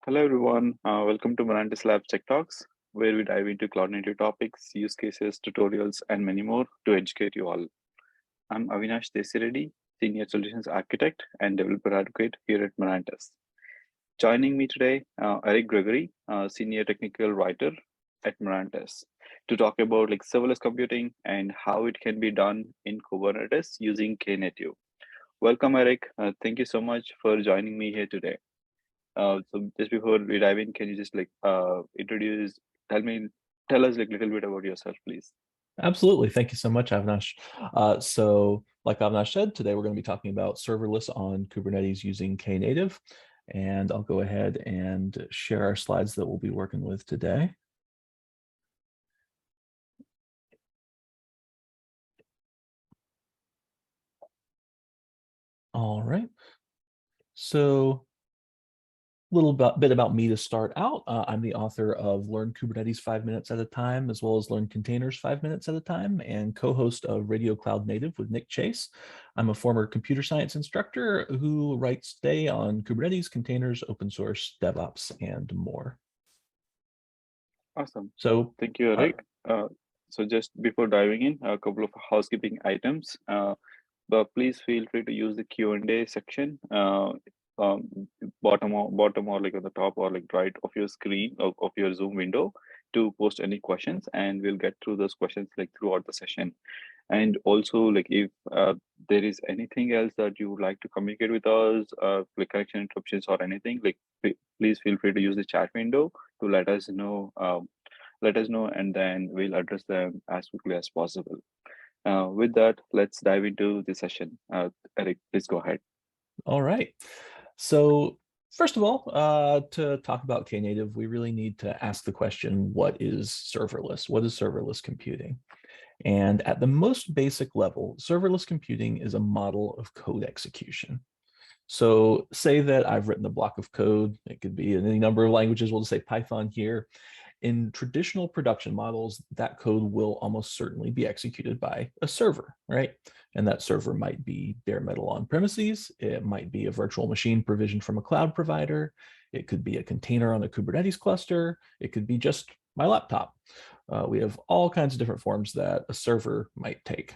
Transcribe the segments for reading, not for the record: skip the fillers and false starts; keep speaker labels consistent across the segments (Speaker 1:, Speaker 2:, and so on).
Speaker 1: Hello, everyone. Welcome to Mirantis Labs Tech Talks, where we dive into cloud native topics, use cases, tutorials, and many more to educate you all. I'm Avinash Desiredi, Senior Solutions Architect and Developer Advocate here at Mirantis. Joining me today, Eric Gregory, Senior Technical Writer at Mirantis, to talk about serverless computing and how it can be done in Kubernetes using Knative. Welcome, Eric. Thank you so much for joining me here today. So just before we dive in, can you just introduce, tell me, tell us little bit about yourself, please?
Speaker 2: Absolutely. Thank you so much, Avinash. Like Avinash said, today we're going to be talking about serverless on Kubernetes using Knative. And I'll go ahead and share our slides that we'll be working with today. All right. So bit about me to start out. I'm the author of Learn Kubernetes 5 Minutes at a Time, as well as Learn Containers 5 Minutes at a Time, and co-host of Radio Cloud Native with Nick Chase. I'm a former computer science instructor who writes today on Kubernetes, containers, open source, DevOps, and more.
Speaker 1: Awesome.
Speaker 2: So,
Speaker 1: Thank you, Eric. So just before diving in, a couple of housekeeping items. But please feel free to use the Q&A section, bottom or on the top or right of your screen of your Zoom window to post any questions, and we'll get through those questions throughout the session. And also, if there is anything else that you would like to communicate with us, connection interruptions or anything, please feel free to use the chat window to let us know. And then we'll address them as quickly as possible. With that, let's dive into the session. Eric, please go ahead.
Speaker 2: All right. So first of all, to talk about Knative, we really need to ask the question, what is serverless? What is serverless computing? And at the most basic level, serverless computing is a model of code execution. So say that I've written a block of code. It could be in any number of languages. We'll just say Python here. In traditional production models, that code will almost certainly be executed by a server, right? And that server might be bare metal on premises. It might be a virtual machine provisioned from a cloud provider. It could be a container on a Kubernetes cluster. It could be just my laptop. We have all kinds of different forms that a server might take.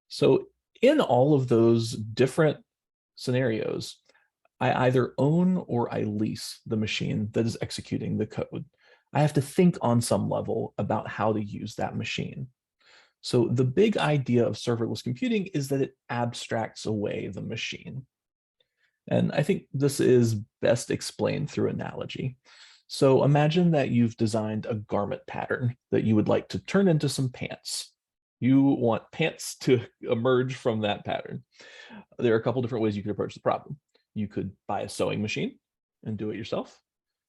Speaker 2: So in all of those different scenarios, I either own or I lease the machine that is executing the code. I have to think on some level about how to use that machine. So the big idea of serverless computing is that it abstracts away the machine. And I think this is best explained through analogy. So imagine that you've designed a garment pattern that you would like to turn into some pants. You want pants to emerge from that pattern. There are a couple different ways you could approach the problem. You could buy a sewing machine and do it yourself.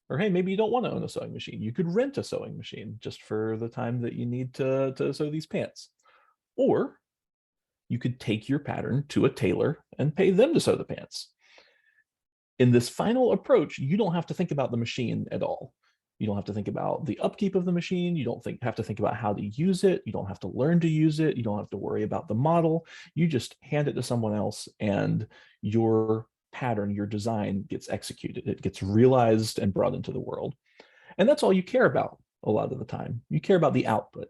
Speaker 2: Or hey, maybe you don't want to own a sewing machine. You could rent a sewing machine just for the time that you need to sew these pants. Or you could take your pattern to a tailor and pay them to sew the pants. In this final approach, you don't have to think about the machine at all. You don't have to think about the upkeep of the machine. You don't have to think about how to use it. You don't have to learn to use it. You don't have to worry about the model. You just hand it to someone else and your pattern, your design gets executed. It gets realized and brought into the world. And that's all you care about a lot of the time. You care about the output.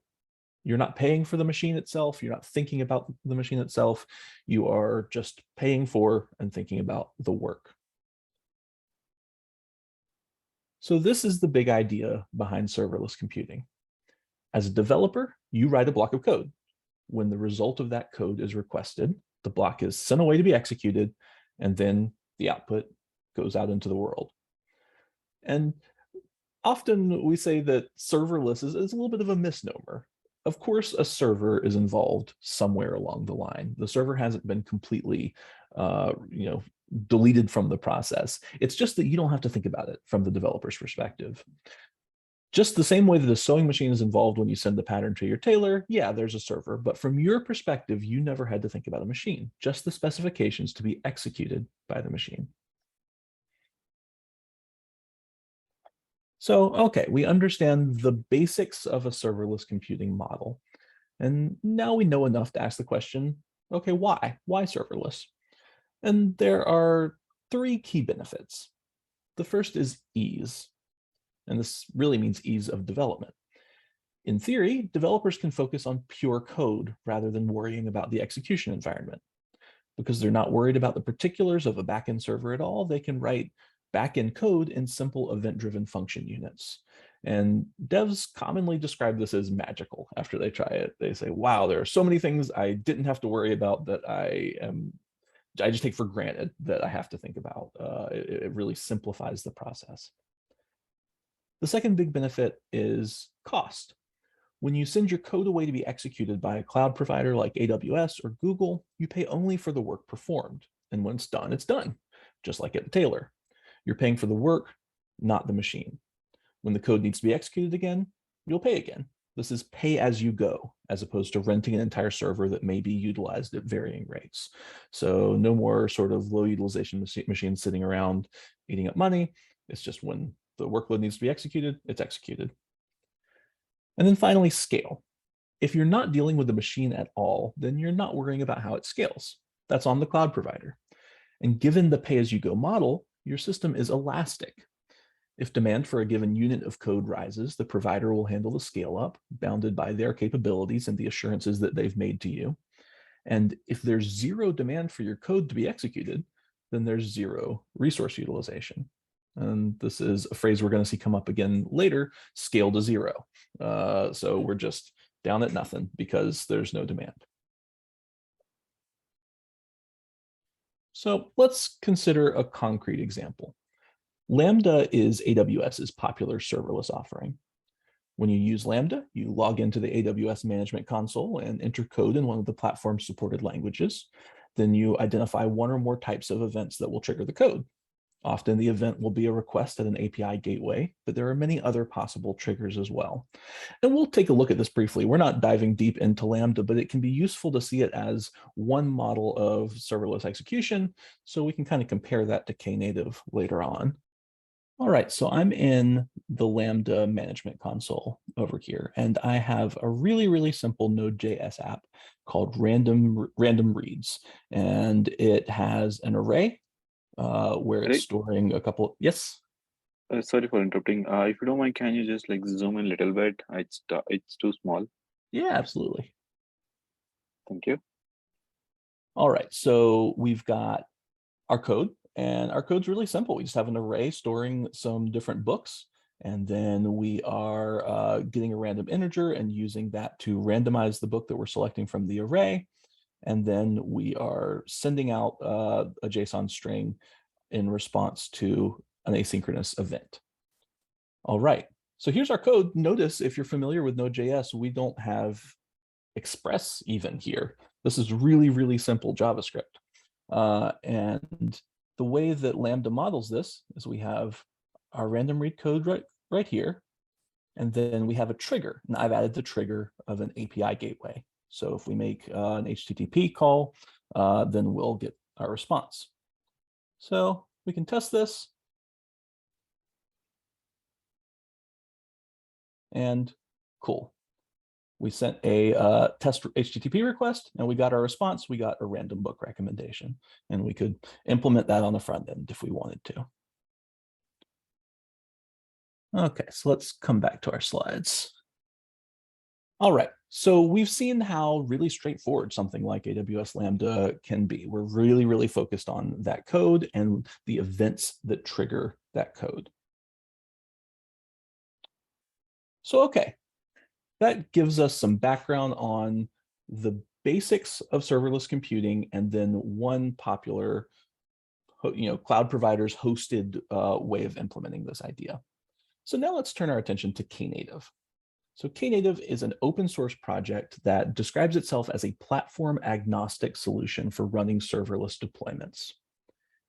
Speaker 2: You're not paying for the machine itself. You're not thinking about the machine itself. You are just paying for and thinking about the work. So this is the big idea behind serverless computing. As a developer, you write a block of code. When the result of that code is requested, the block is sent away to be executed, and then the output goes out into the world. And often we say that serverless is a little bit of a misnomer. Of course, a server is involved somewhere along the line. The server hasn't been completely, deleted from the process. It's just that you don't have to think about it from the developer's perspective. Just the same way that a sewing machine is involved when you send the pattern to your tailor, yeah, there's a server, but from your perspective, you never had to think about a machine, just the specifications to be executed by the machine. So, okay, we understand the basics of a serverless computing model. And now we know enough to ask the question, okay, why? Why serverless? And there are three key benefits. The first is ease, and this really means ease of development. In theory, developers can focus on pure code rather than worrying about the execution environment. Because they're not worried about the particulars of a backend server at all, they can write backend code in simple event-driven function units. And devs commonly describe this as magical after they try it. They say, wow, there are so many things I didn't have to worry about that I just take for granted that I have to think about. It really simplifies the process. The second big benefit is cost. When you send your code away to be executed by a cloud provider like AWS or Google, you pay only for the work performed. And when it's done, just like at Taylor. You're paying for the work, not the machine. When the code needs to be executed again, you'll pay again. This is pay as you go, as opposed to renting an entire server that may be utilized at varying rates. So no more sort of low utilization machines sitting around eating up money. It's just when the workload needs to be executed, it's executed. And then finally, scale. If you're not dealing with the machine at all, then you're not worrying about how it scales. That's on the cloud provider. And given the pay-as-you-go model, your system is elastic. If demand for a given unit of code rises, the provider will handle the scale up, bounded by their capabilities and the assurances that they've made to you. And if there's zero demand for your code to be executed, then there's zero resource utilization. And this is a phrase we're going to see come up again later, scale to zero. So we're just down at nothing because there's no demand. So let's consider a concrete example. Lambda is AWS's popular serverless offering. When you use Lambda, you log into the AWS management console and enter code in one of the platform's supported languages. Then you identify one or more types of events that will trigger the code. Often the event will be a request at an API gateway, but there are many other possible triggers as well. And we'll take a look at this briefly. We're not diving deep into Lambda, but it can be useful to see it as one model of serverless execution, so we can kind of compare that to Knative later on. All right, so I'm in the Lambda management console over here, and I have a really, really simple Node.js app called random reads, and it has an array where it's storing a couple. Yes.
Speaker 1: Sorry for interrupting. If you don't mind, can you just like zoom in a little bit? It's too small.
Speaker 2: Yeah, absolutely.
Speaker 1: Thank you.
Speaker 2: All right, so we've got our code, and our code's really simple. We just have an array storing some different books, and then we are getting a random integer and using that to randomize the book that we're selecting from the array. And then we are sending out a JSON string in response to an asynchronous event. All right, so here's our code. Notice if you're familiar with Node.js, we don't have express even here. This is really, really simple JavaScript. And the way that Lambda models this is we have our random read code right here, and then we have a trigger. And I've added the trigger of an API gateway. So if we make an HTTP call, then we'll get our response. So we can test this. And cool. We sent a test HTTP request, and we got our response. We got a random book recommendation, and we could implement that on the front end if we wanted to. Okay, so let's come back to our slides. All right, so we've seen how really straightforward something like AWS Lambda can be. We're really, really focused on that code and the events that trigger that code. So, okay, that gives us some background on the basics of serverless computing and then one popular, cloud providers hosted way of implementing this idea. So now let's turn our attention to Knative. So Knative is an open source project that describes itself as a platform agnostic solution for running serverless deployments.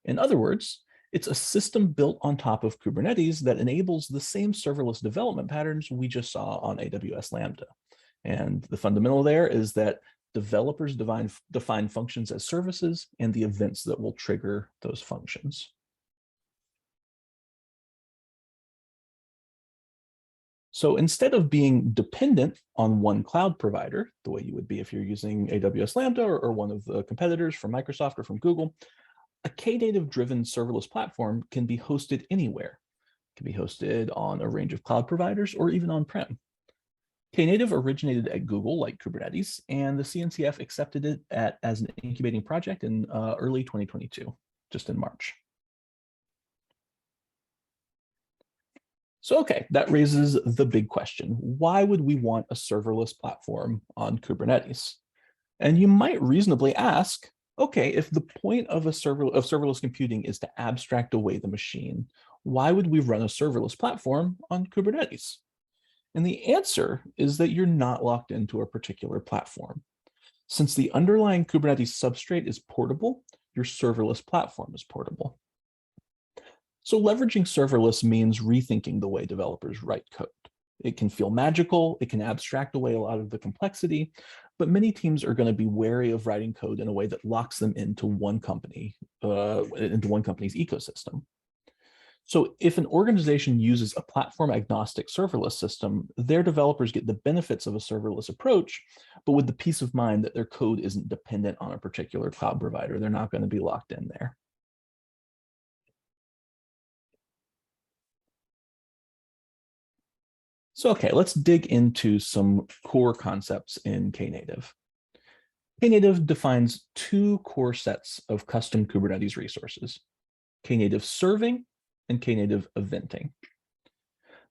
Speaker 2: In other words, it's a system built on top of Kubernetes that enables the same serverless development patterns we just saw on AWS Lambda. And the fundamental there is that developers define functions as services and the events that will trigger those functions. So instead of being dependent on one cloud provider, the way you would be if you're using AWS Lambda or one of the competitors from Microsoft or from Google, a Knative-driven serverless platform can be hosted anywhere. It can be hosted on a range of cloud providers or even on-prem. Knative originated at Google, like Kubernetes, and the CNCF accepted it as an incubating project in early 2022, just in March. So, okay, that raises the big question. Why would we want a serverless platform on Kubernetes? And you might reasonably ask, okay, if the point of serverless computing is to abstract away the machine, why would we run a serverless platform on Kubernetes? And the answer is that you're not locked into a particular platform. Since the underlying Kubernetes substrate is portable, your serverless platform is portable. So leveraging serverless means rethinking the way developers write code. It can feel magical, it can abstract away a lot of the complexity, but many teams are going to be wary of writing code in a way that locks them into one company's ecosystem. So if an organization uses a platform-agnostic serverless system, their developers get the benefits of a serverless approach, but with the peace of mind that their code isn't dependent on a particular cloud provider. They're not going to be locked in there. So, okay, let's dig into some core concepts in Knative. Knative defines two core sets of custom Kubernetes resources, Knative serving and Knative eventing.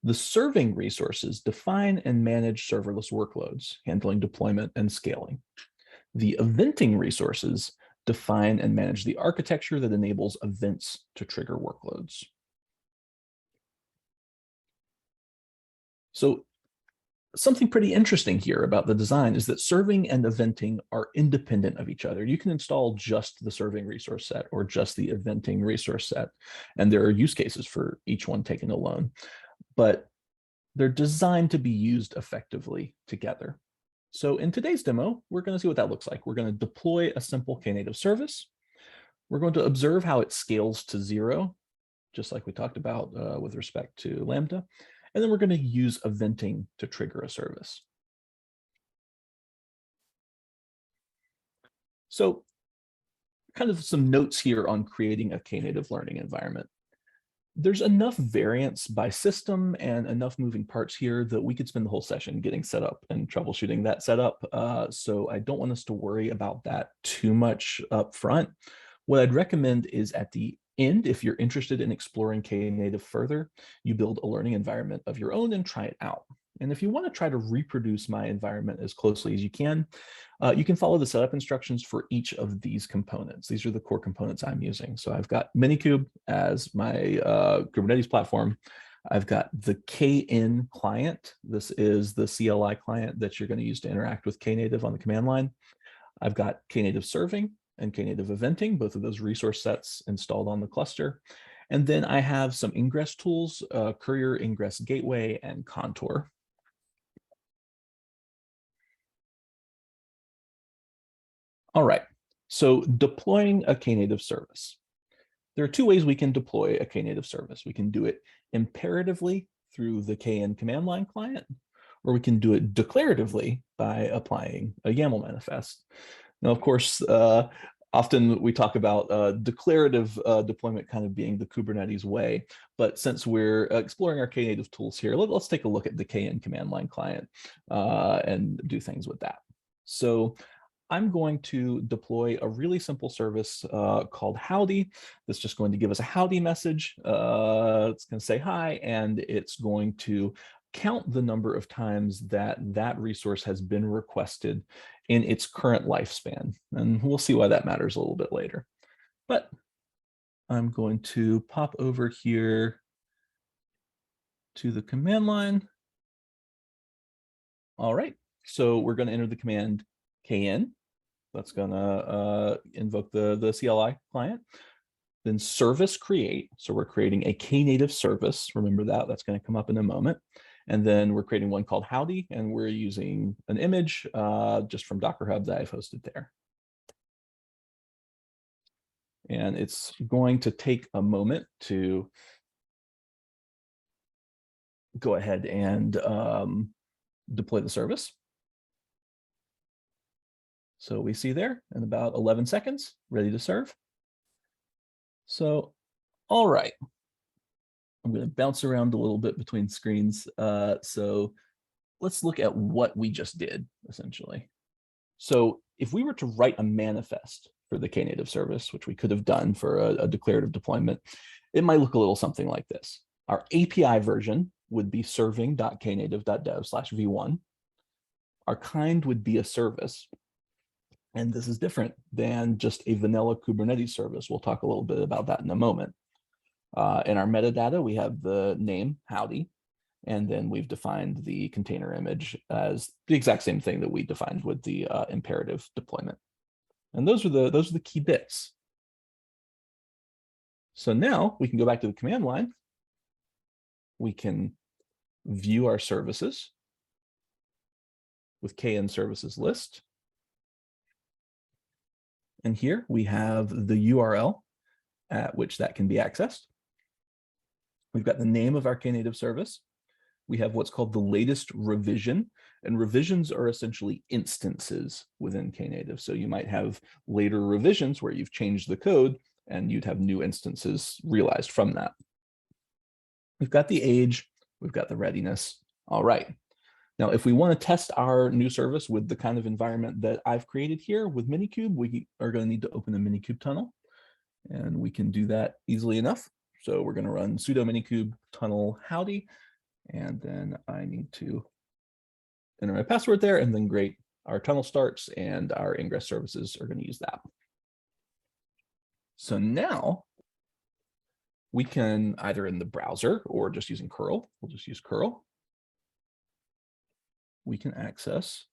Speaker 2: The serving resources define and manage serverless workloads, handling deployment and scaling. The eventing resources define and manage the architecture that enables events to trigger workloads. So something pretty interesting here about the design is that serving and eventing are independent of each other. You can install just the serving resource set or just the eventing resource set, and there are use cases for each one taken alone, but they're designed to be used effectively together. So in today's demo, we're going to see what that looks like. We're going to deploy a simple Knative service. We're going to observe how it scales to 0, just like we talked about with respect to Lambda. And then we're going to use eventing to trigger a service. So kind of some notes here on creating a Knative learning environment. There's enough variance by system and enough moving parts here that we could spend the whole session getting set up and troubleshooting that setup. So I don't want us to worry about that too much up front. What I'd recommend is at the end, if you're interested in exploring Knative further, you build a learning environment of your own and try it out. And if you want to try to reproduce my environment as closely as you can follow the setup instructions for each of these components. These are the core components I'm using. So I've got Minikube as my Kubernetes platform. I've got the KN client. This is the CLI client that you're going to use to interact with Knative on the command line. I've got Knative serving and Knative eventing, both of those resource sets installed on the cluster. And then I have some ingress tools, Kuryr Ingress Gateway and Contour. All right, so deploying a Knative service. There are two ways we can deploy a Knative service. We can do it imperatively through the KN command line client, or we can do it declaratively by applying a YAML manifest. Now, of course, often we talk about declarative deployment kind of being the Kubernetes way, but since we're exploring our Knative tools here, let's take a look at the KN command line client and do things with that. So I'm going to deploy a really simple service called Howdy. That's just going to give us a Howdy message. It's going to say hi, and it's going to count the number of times that that resource has been requested in its current lifespan. And we'll see why that matters a little bit later. But I'm going to pop over here to the command line. All right, so we're going to enter the command kn. That's going to invoke the CLI client. Then service create. So we're creating a Knative service. Remember that. That's going to come up in a moment. And then we're creating one called Howdy, and we're using an image just from Docker Hub that I've hosted there. And it's going to take a moment to go ahead and deploy the service. So we see there in about 11 seconds, ready to serve. So, all right. I'm going to bounce around a little bit between screens. So let's look at what we just did, essentially. So if we were to write a manifest for the Knative service, which we could have done for a declarative deployment, it might look a little something like this. Our API version would be serving.knative.dev/v1. Our kind would be a service. And this is different than just a vanilla Kubernetes service. We'll talk a little bit about that in a moment. In our metadata, we have the name, howdy, and then we've defined the container image as the exact same thing that we defined with the imperative deployment. And those are the key bits. So now we can go back to the command line. We can view our services with kn services list. And here we have the URL at which that can be accessed. We've got the name of our Knative service. We have what's called the latest revision, and revisions are essentially instances within Knative. So you might have later revisions where you've changed the code and you'd have new instances realized from that. We've got the age, we've got the readiness. All right. Now, if we want to test our new service with the kind of environment that I've created here with Minikube, we are going to need to open a Minikube tunnel, and we can do that easily enough. So we're going to run sudo minikube tunnel howdy, and then I need to enter my password there, and then great, our tunnel starts and our ingress services are going to use that. So now we can either in the browser or just using curl, we'll just use curl, we can access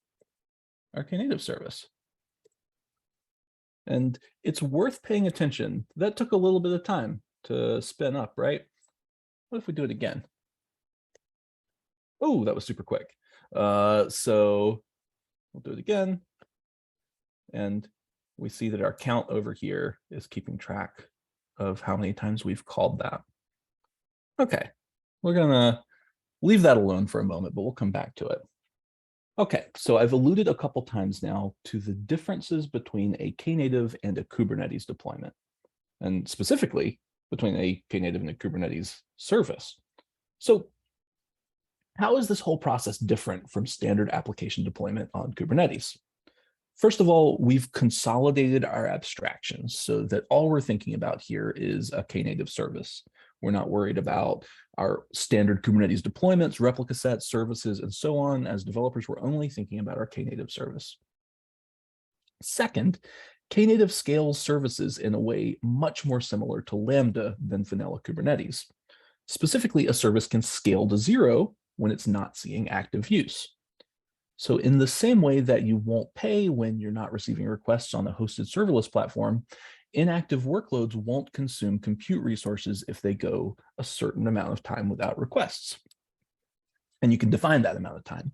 Speaker 2: our Knative service. And it's worth paying attention. That took a little bit of time to spin up, right? What if we do it again? Oh, that was super quick. So we'll do it again. And we see that our count over here is keeping track of how many times we've called that. Okay, we're gonna leave that alone for a moment, but we'll come back to it. Okay, so I've alluded a couple times now to the differences between a Knative and a Kubernetes deployment, and specifically between a Knative and a Kubernetes service. So how is this whole process different from standard application deployment on Kubernetes? First of all, we've consolidated our abstractions so that all we're thinking about here is a Knative service. We're not worried about our standard Kubernetes deployments, replica sets, services, and so on. As developers, we're only thinking about our Knative service. Second, Knative scales services in a way much more similar to Lambda than vanilla Kubernetes. Specifically, a service can scale to 0 when it's not seeing active use. So in the same way that you won't pay when you're not receiving requests on a hosted serverless platform, inactive workloads won't consume compute resources if they go a certain amount of time without requests. And you can define that amount of time.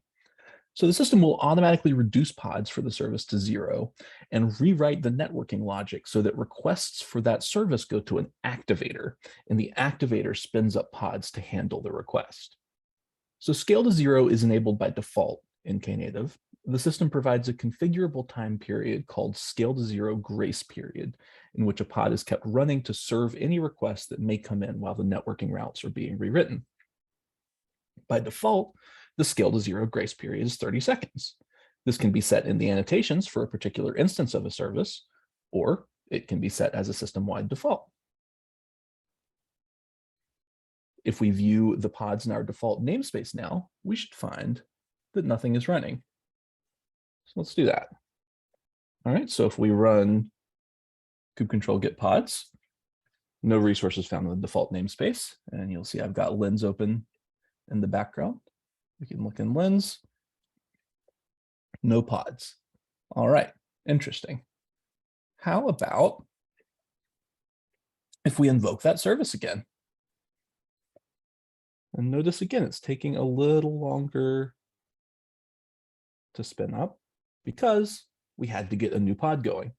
Speaker 2: So the system will automatically reduce pods for the service to 0 and rewrite the networking logic so that requests for that service go to an activator, and the activator spins up pods to handle the request. So scale to 0 is enabled by default in Knative. The system provides a configurable time period called scale to 0 grace period, in which a pod is kept running to serve any requests that may come in while the networking routes are being rewritten. By default, the scale to 0 grace period is 30 seconds. This can be set in the annotations for a particular instance of a service, or it can be set as a system-wide default. If we view the pods in our default namespace now, we should find that nothing is running. So let's do that. All right, so if we run kubectl get pods, no resources found in the default namespace, and you'll see I've got lens open in the background. We can look in lens, no pods. All right, interesting. How about if we invoke that service again? And notice again, it's taking a little longer to spin up because we had to get a new pod going.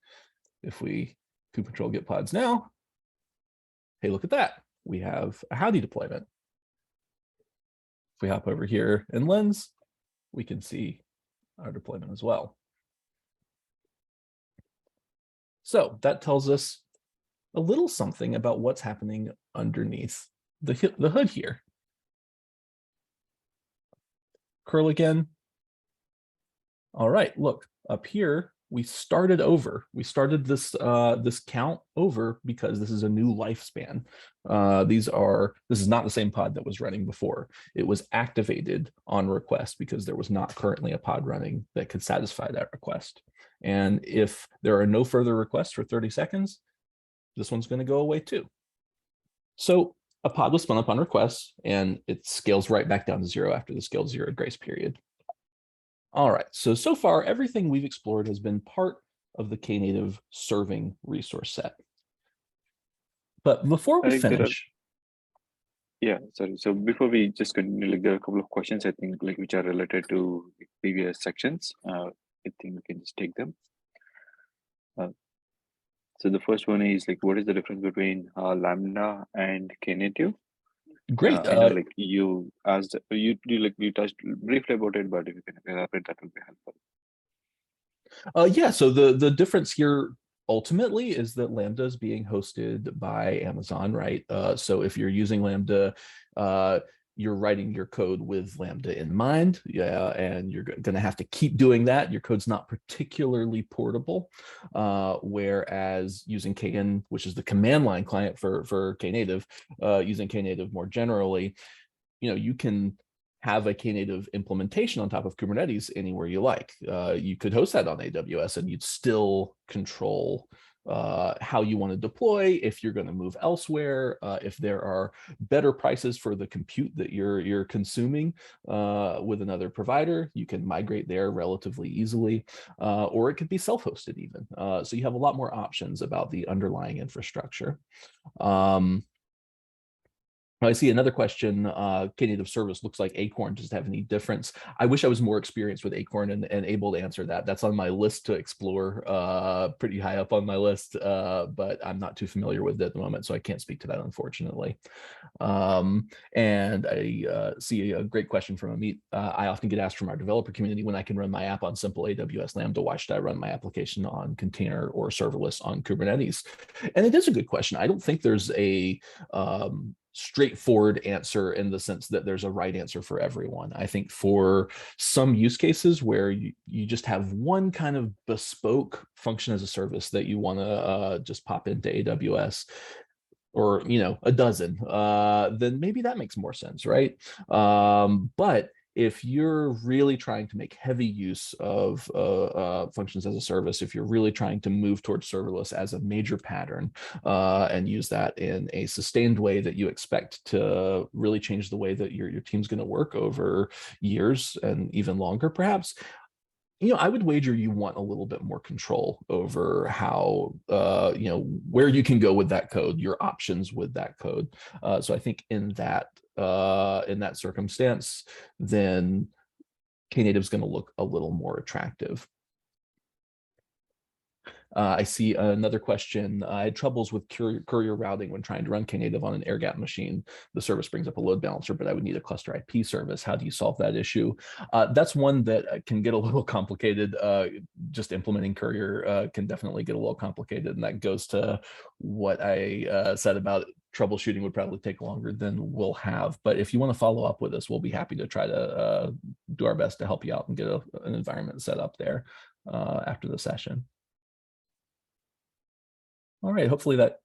Speaker 2: If we kubectl get pods now, hey, look at that. We have a howdy deployment. If we hop over here in lens, we can see our deployment as well. So that tells us a little something about what's happening underneath the hood here. Curl again. All right, look, up here, we started over. We started this this count over because this is a new lifespan. This is not the same pod that was running before. It was activated on request because there was not currently a pod running that could satisfy that request. And if there are no further requests for 30 seconds, this one's going to go away too. So a pod was spun up on request, and it scales right back down to 0 after the scale 0 grace period. All right, so far, everything we've explored has been part of the Knative serving resource set. But before we finish...
Speaker 1: Yeah, sorry. So before we just continue, like, there are a couple of questions, I think, like, which are related to previous sections. I think we can just take them. So the first one is, like, what is the difference between Lambda and Knative?
Speaker 2: Great.
Speaker 1: I know, like, you asked, you touched briefly about it, but if you can elaborate, that would be helpful.
Speaker 2: Yeah, so the difference here ultimately is that Lambda is being hosted by Amazon, right? So if you're using Lambda, you're writing your code with Lambda in mind, yeah, and you're going to have to keep doing that. Your code's not particularly portable, whereas using KN, which is the command line client for Knative, using Knative more generally, you can have a Knative implementation on top of Kubernetes anywhere you like. You could host that on AWS and you'd still control how you want to deploy, if you're going to move elsewhere, if there are better prices for the compute that you're consuming with another provider, you can migrate there relatively easily, or it could be self-hosted even. So you have a lot more options about the underlying infrastructure. I see another question. Knative service looks like Acorn. Does it have any difference? I wish I was more experienced with Acorn and able to answer that. That's on my list to explore, pretty high up on my list, but I'm not too familiar with it at the moment, so I can't speak to that, unfortunately. And I see a great question from Amit. I often get asked from our developer community, when I can run my app on simple AWS Lambda, why should I run my application on container or serverless on Kubernetes? And it is a good question. I don't think there's a straightforward answer in the sense that there's a right answer for everyone. I think for some use cases where you just have one kind of bespoke function as a service that you want to just pop into AWS, or a dozen, then maybe that makes more sense, right? But if you're really trying to make heavy use of functions as a service, if you're really trying to move towards serverless as a major pattern and use that in a sustained way that you expect to really change the way that your team's going to work over years and even longer, perhaps, I would wager you want a little bit more control over how, where you can go with that code, your options with that code. So I think in that circumstance, then Knative is going to look a little more attractive. I see another question. I had troubles with Kuryr routing when trying to run Knative on an air-gapped machine. The service brings up a load balancer, but I would need a cluster IP service. How do you solve that issue? That's one that can get a little complicated. Just implementing Kuryr can definitely get a little complicated, and that goes to what I said about troubleshooting would probably take longer than we'll have. But if you want to follow up with us, we'll be happy to try to do our best to help you out and get an environment set up there after the session. All right, hopefully that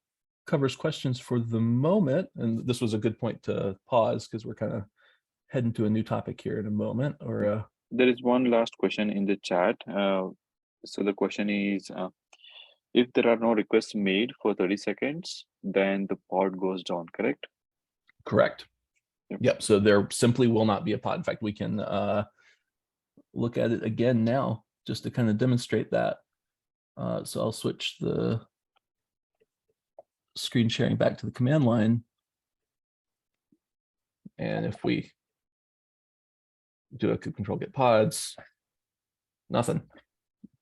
Speaker 2: covers questions for the moment. And this was a good point to pause because we're kind of heading to a new topic here in a moment. Or
Speaker 1: there is one last question in the chat. So the question is, if there are no requests made for 30 seconds, then the pod goes down, correct?
Speaker 2: Correct. Yep. So there simply will not be a pod. In fact, we can look at it again now just to kind of demonstrate that. So I'll switch the screen sharing back to the command line. And if we do a control get pods, nothing.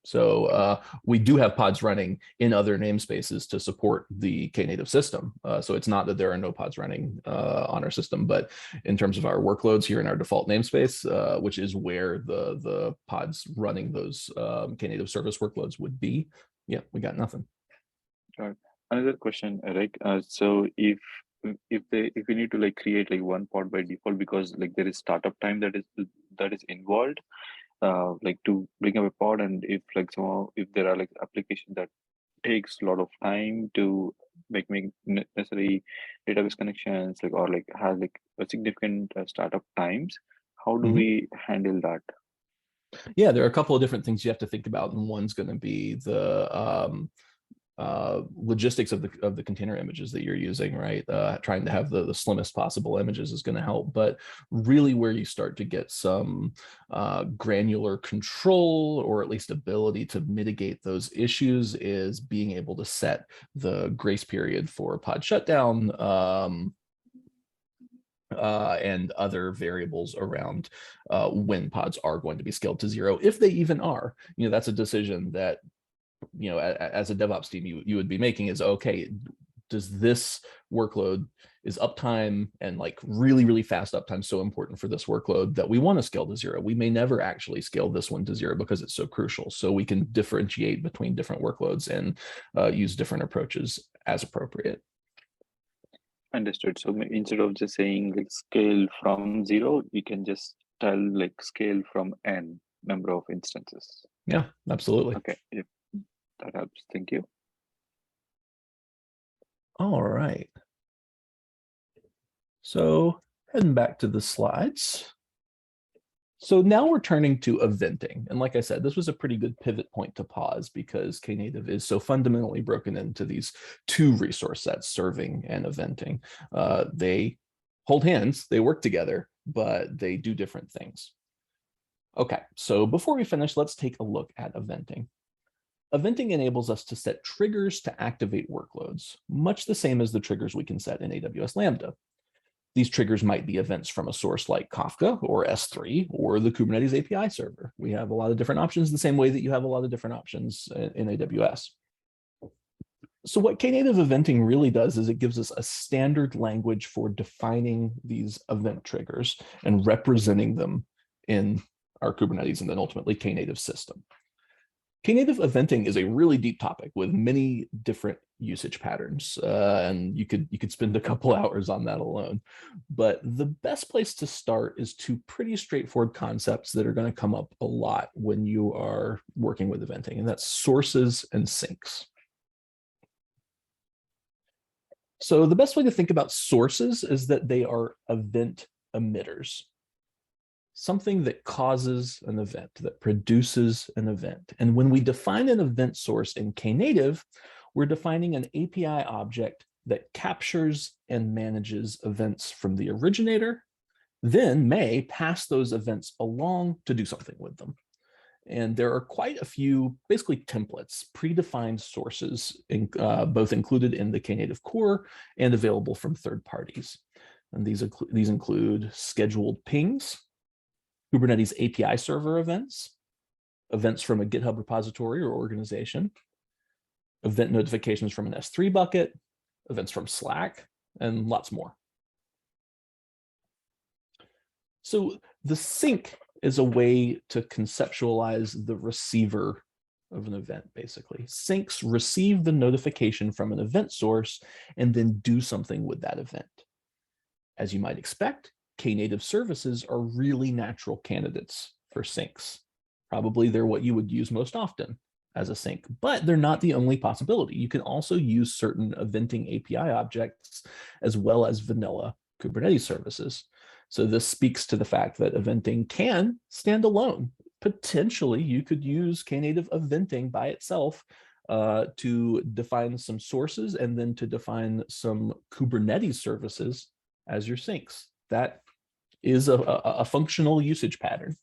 Speaker 2: So we do have pods running in other namespaces to support the Knative system. So it's not that there are no pods running on our system, but in terms of our workloads here in our default namespace, which is where the pods running those Knative service workloads would be, yeah, we got nothing.
Speaker 1: Right. Another question, Eric. So if we need to like create like one pod by default because like there is startup time that is involved, like to bring up a pod, and if like somehow if there are like applications that takes a lot of time to make necessary database connections, like or like has like a significant startup times, how do
Speaker 2: Mhm.
Speaker 1: we handle that?
Speaker 2: Yeah, there are a couple of different things you have to think about, and one's going to be the logistics of the container images that you're using, right? Trying to have the slimmest possible images is going to help, but really where you start to get some granular control, or at least ability to mitigate those issues, is being able to set the grace period for pod shutdown, and other variables around when pods are going to be scaled to zero, if they even are. That's a decision that, as a DevOps team, you would be making is, okay, does this workload, is uptime and like really, really fast uptime so important for this workload that we want to scale to zero? We may never actually scale this one to zero because it's so crucial. So we can differentiate between different workloads and use different approaches as appropriate.
Speaker 1: Understood. So instead of just saying like scale from zero, we can just tell like scale from n number of instances.
Speaker 2: Yeah, absolutely.
Speaker 1: Okay, yep, that helps. Thank you.
Speaker 2: All right. So heading back to the slides. So now we're turning to eventing. And like I said, this was a pretty good pivot point to pause because Knative is so fundamentally broken into these two resource sets, serving and eventing. They hold hands, they work together, but they do different things. Okay, so before we finish, let's take a look at eventing. Eventing enables us to set triggers to activate workloads, much the same as the triggers we can set in AWS Lambda. These triggers might be events from a source like Kafka or S3 or the Kubernetes API server. We have a lot of different options, the same way that you have a lot of different options in AWS. So what Knative eventing really does is it gives us a standard language for defining these event triggers and representing them in our Kubernetes and then ultimately Knative system. Knative eventing is a really deep topic with many different usage patterns, and you could spend a couple hours on that alone. But the best place to start is two pretty straightforward concepts that are going to come up a lot when you are working with eventing, and that's sources and sinks. So the best way to think about sources is that they are event emitters. Something that causes an event, that produces an event. And when we define an event source in Knative, we're defining an API object that captures and manages events from the originator, then may pass those events along to do something with them. And there are quite a few, basically templates, predefined sources, both included in the Knative core and available from third parties. And these include scheduled pings, Kubernetes API server events, events from a GitHub repository or organization, event notifications from an S3 bucket, events from Slack, and lots more. So the sink is a way to conceptualize the receiver of an event, basically. Sinks receive the notification from an event source and then do something with that event. As you might expect, Knative services are really natural candidates for sinks. Probably they're what you would use most often as a sink, but they're not the only possibility. You can also use certain eventing API objects as well as vanilla Kubernetes services. So this speaks to the fact that eventing can stand alone. Potentially, you could use Knative eventing by itself to define some sources and then to define some Kubernetes services as your sinks. That is a functional usage pattern.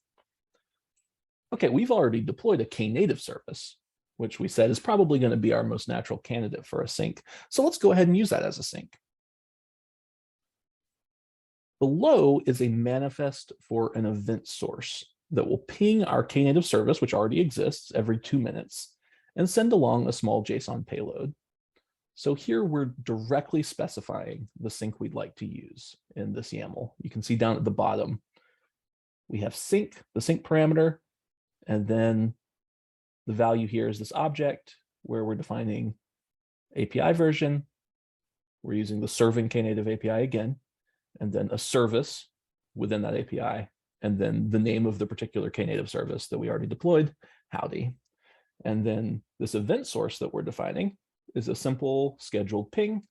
Speaker 2: Okay, we've already deployed a Knative service, which we said is probably going to be our most natural candidate for a sink. So let's go ahead and use that as a sink. Below is a manifest for an event source that will ping our Knative service, which already exists, every 2 minutes, and send along a small JSON payload. So here we're directly specifying the sink we'd like to use in this YAML. You can see down at the bottom, we have sink, the sink parameter, and then the value here is this object where we're defining API version, we're using the serving Knative API again, and then a service within that API, and then the name of the particular Knative service that we already deployed, howdy. And then this event source that we're defining is a simple scheduled ping.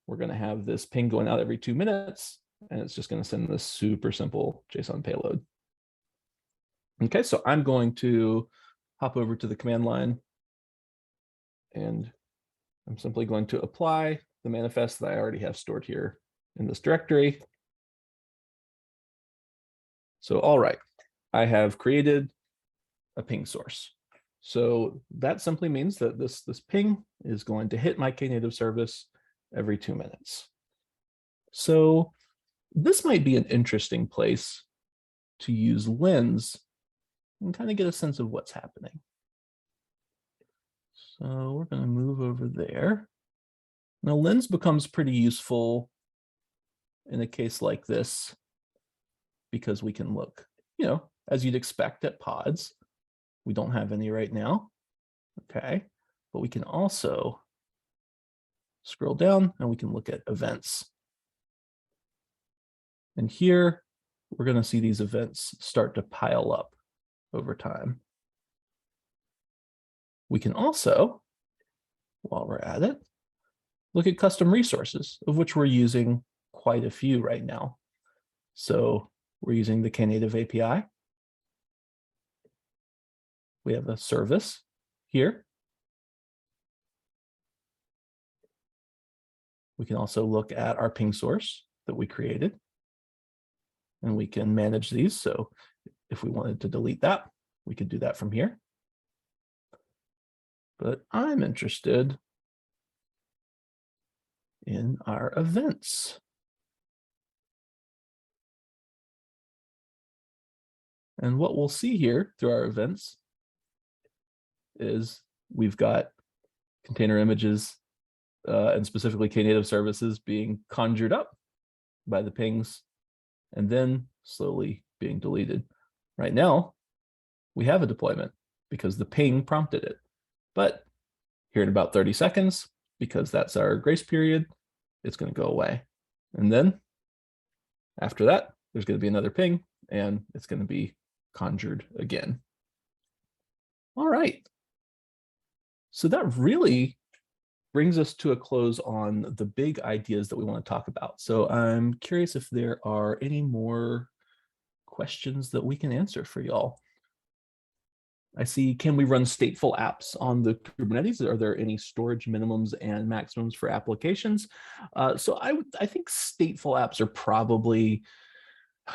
Speaker 2: We're going to have this ping going out every 2 minutes, and it's just going to send this super simple JSON payload. Okay, so I'm going to hop over to the command line, and I'm simply going to apply the manifest that I already have stored here in this directory. So, all right, I have created a ping source. So that simply means that this ping is going to hit my Knative service every 2 minutes. So this might be an interesting place to use Lens and kind of get a sense of what's happening. So we're going to move over there. Now Lens becomes pretty useful in a case like this because we can look, as you'd expect at pods. We don't have any right now, okay? But we can also scroll down and we can look at events. And here, we're gonna see these events start to pile up over time. We can also, while we're at it, look at custom resources, of which we're using quite a few right now. So we're using the Knative API. We have a service here. We can also look at our ping source that we created, and we can manage these. So if we wanted to delete that, we could do that from here. But I'm interested in our events. And what we'll see here through our events is we've got container images and specifically Knative services being conjured up by the pings and then slowly being deleted. Right now, we have a deployment because the ping prompted it. But here in about 30 seconds, because that's our grace period, it's going to go away. And then after that, there's going to be another ping and it's going to be conjured again. All right. So that really brings us to a close on the big ideas that we want to talk about. So I'm curious if there are any more questions that we can answer for y'all. I see, can we run stateful apps on the Kubernetes? Are there any storage minimums and maximums for applications? So I think stateful apps are probably,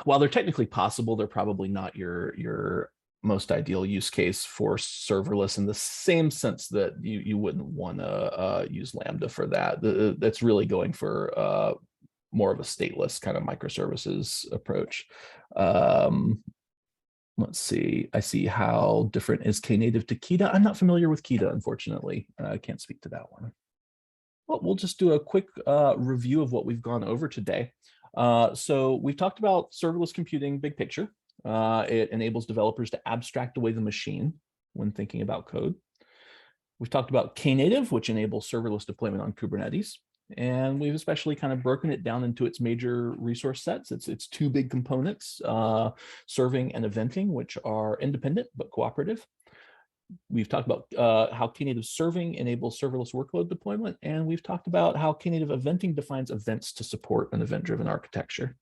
Speaker 2: while they're technically possible, they're probably not your most ideal use case for serverless in the same sense that you wouldn't want to use Lambda for that. That's really going for more of a stateless kind of microservices approach. Let's see. I see how different is Knative to Kita. I'm not familiar with Kita, unfortunately. I can't speak to that one. Well, we'll just do a quick review of what we've gone over today. So we've talked about serverless computing, big picture. It enables developers to abstract away the machine when thinking about code. We've talked about Knative, which enables serverless deployment on Kubernetes. And we've especially kind of broken it down into its major resource sets. It's two big components, serving and eventing, which are independent but cooperative. We've talked about how Knative serving enables serverless workload deployment. And we've talked about how Knative eventing defines events to support an event-driven architecture.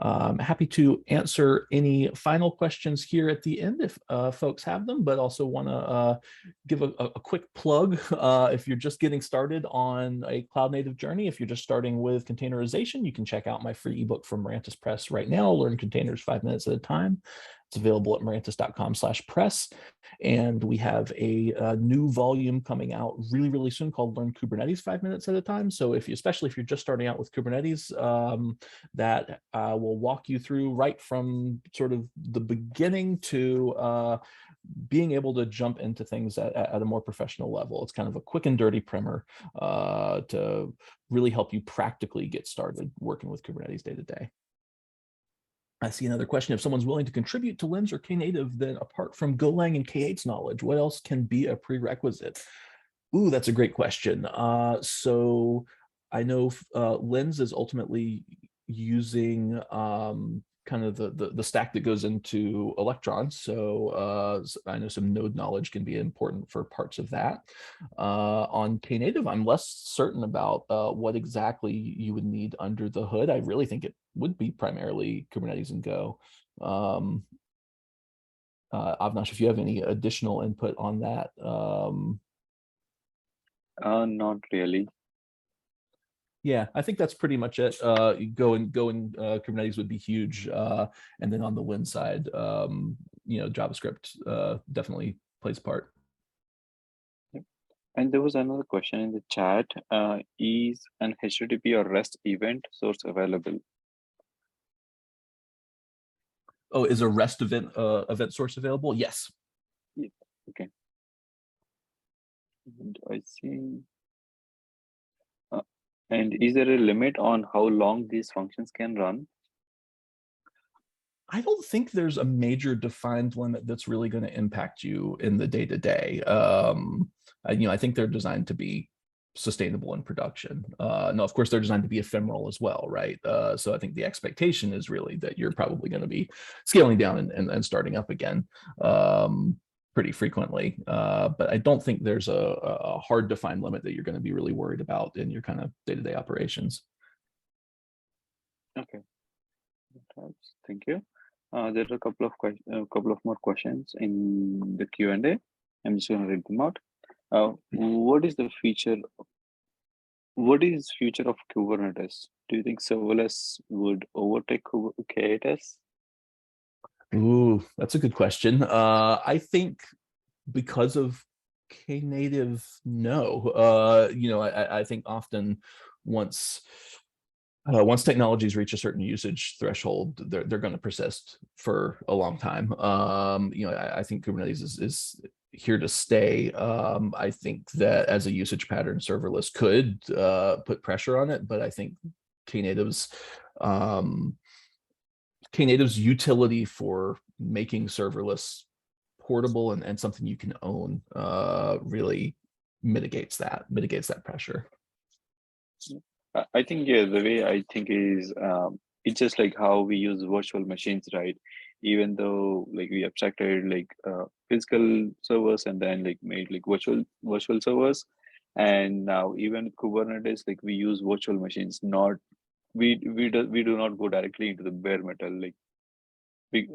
Speaker 2: Happy to answer any final questions here at the end if folks have them, but also want to give a quick plug. If you're just getting started on a cloud native journey, if you're just starting with containerization, you can check out my free ebook from Mirantis Press right now, Learn Containers 5 minutes at a time. It's available at mirantis.com/press. And we have a new volume coming out really, really soon called Learn Kubernetes 5 minutes at a time. So especially if you're just starting out with Kubernetes, that will walk you through right from sort of the beginning to being able to jump into things at a more professional level. It's kind of a quick and dirty primer to really help you practically get started working with Kubernetes day to day. I see another question. If someone's willing to contribute to Lens or Knative, then apart from Golang and K8's knowledge, what else can be a prerequisite? Ooh, that's a great question. So I know Lens is ultimately using kind of the stack that goes into Electron. So I know some node knowledge can be important for parts of that. On Knative, I'm less certain about what exactly you would need under the hood. I really think it would be primarily Kubernetes and Go. Avinash, if you have any additional input on that.
Speaker 1: Not really.
Speaker 2: Yeah, I think that's pretty much it. Go and Kubernetes would be huge, and then on the Win side, JavaScript definitely plays a part.
Speaker 1: Yep. And there was another question in the chat. Is an HTTP or REST event source available?
Speaker 2: Oh, is a REST event source available? Yes.
Speaker 1: Yeah. Okay. And I see. And is there a limit on how long these functions can run?
Speaker 2: I don't think there's a major defined limit that's really going to impact you in the day to day. I think they're designed to be sustainable in production. No, of course they're designed to be ephemeral as well, right? So I think the expectation is really that you're probably going to be scaling down and starting up again pretty frequently. But I don't think there's a hard defined limit that you're going to be really worried about in your kind of day to day operations.
Speaker 1: Okay. Thank you. There are a couple of more questions in the Q&A. I'm just going to read them out. What is the feature? What is future of Kubernetes? Do you think serverless would overtake Kubernetes?
Speaker 2: Ooh, that's a good question. I think because of Knative, no. I think often once once technologies reach a certain usage threshold, they're going to persist for a long time. I think Kubernetes is here to stay. I think that as a usage pattern, serverless could put pressure on it, but I think Knative's um, Knative's utility for making serverless portable and something you can own really mitigates that pressure.
Speaker 1: I think, yeah, the way I think is it's just like how we use virtual machines, right? Even though like we abstracted like physical servers and then like made like virtual servers, and now even Kubernetes, like we use virtual machines, not we do not go directly into the bare metal. Like we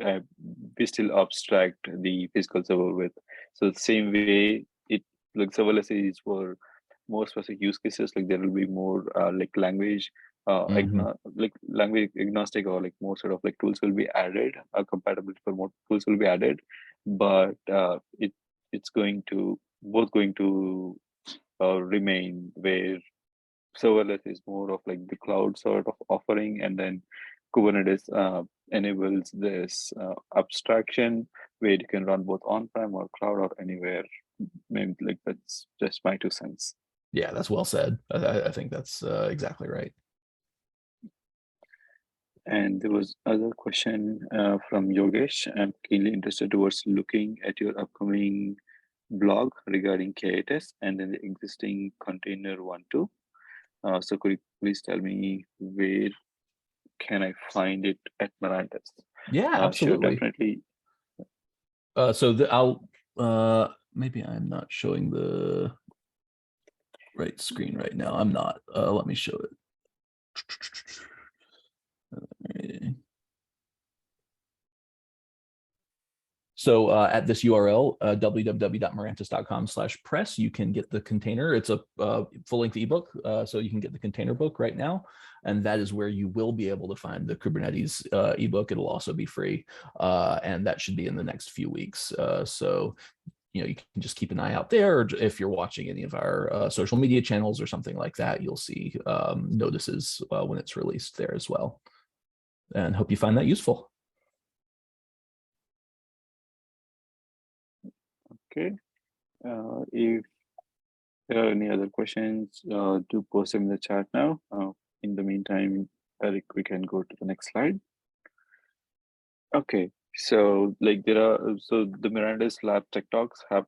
Speaker 1: still abstract the physical server with. So the same way it like serverless is for more specific use cases, like there will be more like language
Speaker 2: Mhm.
Speaker 1: like language agnostic, or like more sort of like tools will be added, compatibility for more tools will be added, but it's going to both going to remain, where serverless is more of like the cloud sort of offering, and then Kubernetes enables this abstraction where you can run both on-prem or cloud or anywhere. Maybe like that's just my 2 cents.
Speaker 2: Yeah, that's well said. I think that's exactly right.
Speaker 1: And there was other question from Yogesh. I'm keenly interested towards looking at your upcoming blog regarding KATS and then the existing container one too. So could you please tell me where can I find it at Mirantis?
Speaker 2: Yeah,
Speaker 1: Sure,
Speaker 2: absolutely.
Speaker 1: definitely.
Speaker 2: I'll maybe I'm not showing the right screen right now. I'm not. Let me show it. So at this URL, www.mirantis.com/press, you can get the container. It's a full-length ebook, so you can get the container book right now. And that is where you will be able to find the Kubernetes ebook. It'll also be free, and that should be in the next few weeks. So you can just keep an eye out there. Or if you're watching any of our social media channels or something like that, you'll see notices when it's released there as well. And hope you find that useful.
Speaker 1: Okay. If there are any other questions, do post them in the chat now. In the meantime, Eric, we can go to the next slide. Okay. So like there are so the Mirantis Lab Tech Talks have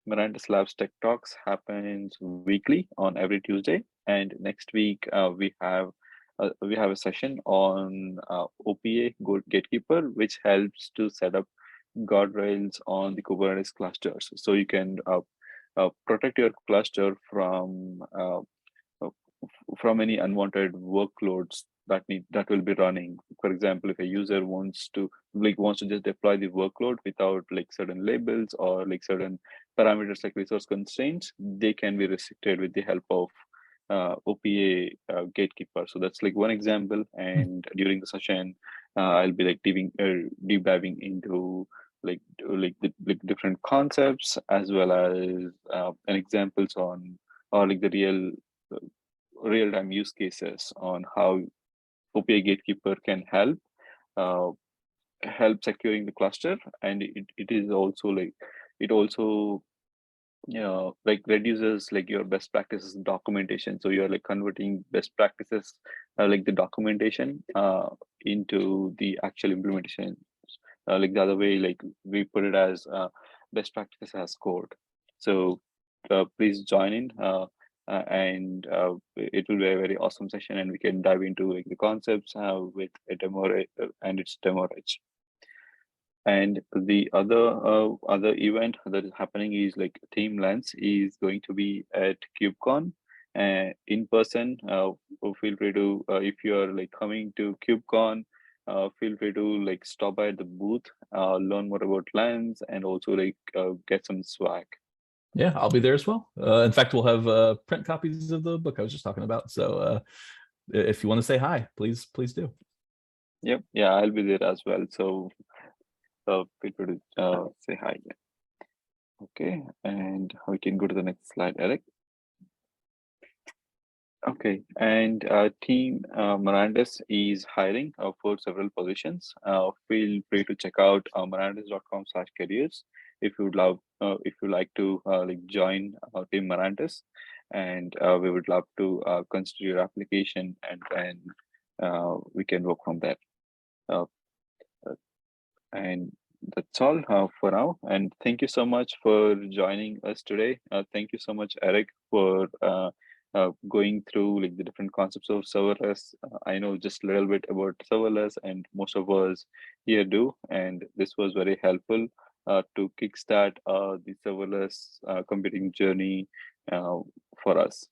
Speaker 1: Mirantis Labs Tech Talks happens weekly on every Tuesday, and next week we have a session on OPA Gatekeeper, which helps to set up guardrails on the Kubernetes clusters, so you can protect your cluster uh, from any unwanted workloads that will be running. For example, if a user wants to just deploy the workload without like certain labels or like certain parameters like resource constraints, they can be restricted with the help of OPA gatekeeper. So that's like one example. And during the session, I'll be like deep diving into like different concepts as well as and examples on or like the real time use cases on how OPA Gatekeeper can uh, help securing the cluster, and it is also like it also like reduces like your best practices documentation. So you're like converting best practices like the documentation into the actual implementation. Like the other way, like we put it as best practices as code. So please join in. And it will be a very awesome session, and we can dive into like the concepts with a and its demo rich. And the other event that is happening is like Team Lens is going to be at KubeCon in person. Feel free to if you are like coming to KubeCon, feel free to like stop by the booth, learn more about Lens, and also like get some swag.
Speaker 2: Yeah, I'll be there as well. In fact, we'll have print copies of the book I was just talking about. So if you want to say hi, please do.
Speaker 1: Yep, yeah, I'll be there as well. So feel free to say hi. Yeah. Okay, and we can go to the next slide, Eric. Okay, and Team Mirantis is hiring for several positions. Feel free to check out mirantis.com/careers if you would love if you like to like join Team Mirantis, and we would love to consider your application, and then we can work from there. Uh, and that's all for now. And thank you so much for joining us today. Thank you so much, Eric, for going through like the different concepts of serverless. I know just a little bit about serverless, and most of us here do. And this was very helpful to kickstart the serverless computing journey for us.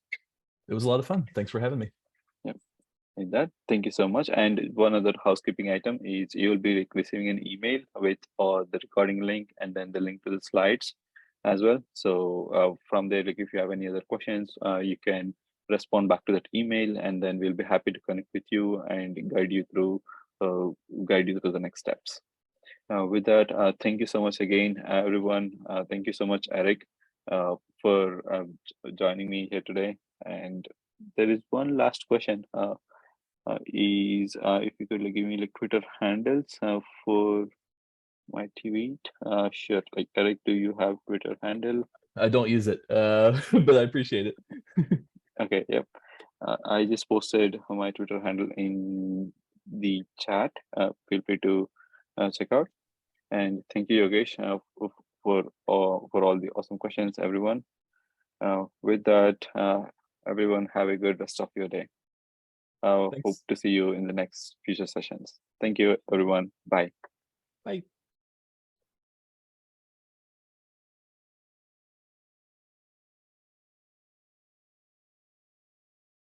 Speaker 2: It was a lot of fun. Thanks for having me.
Speaker 1: Yeah. In that, thank you so much. And one other housekeeping item is you will be receiving an email with the recording link and then the link to the slides as well. So from there, like if you have any other questions, you can respond back to that email, and then we'll be happy to connect with you and guide you through the next steps. With that, thank you so much again, everyone. Thank you so much, Eric, for joining me here today. And there is one last question. Is if you could like, give me like Twitter handles for my tweet. Sure. Like Eric, do you have Twitter handle?
Speaker 2: I don't use it, but I appreciate it.
Speaker 1: Okay. Yep. I just posted my Twitter handle in the chat. Feel free to check out. And thank you, Yogesh, for all the awesome questions, everyone. With that, everyone have a good rest of your day. Hope to see you in the next future sessions. Thank you, everyone. Bye.
Speaker 2: Bye.